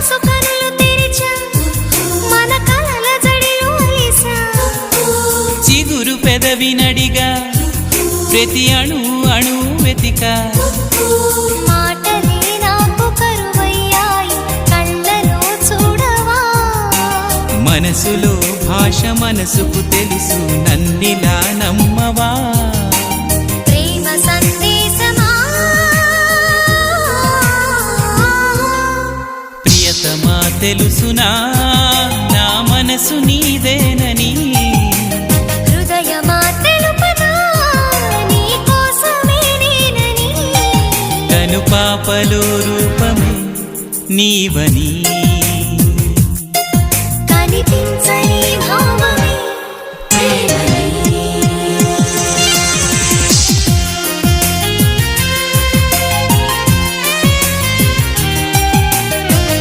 మనసు కనులు తెరిచా మన కలల జడిలో అలిసా చిగురు పెదవి నడిగా ప్రతి అణు అణు వెతికా మాటలే నాకు కరువయ్యాయి కళ్ళలో చూడవా మనసులో భాష మనసుకు తెలుసు నన్నిలా నమ్మవా ప్రేమ సందేశమా ప్రియతమా తెలుసునా నా మనసు నీదేనని హృదయమా తెలుపనా నీ కోసమే నేనని కను పాపలో రూపమే నీవని కనిపించ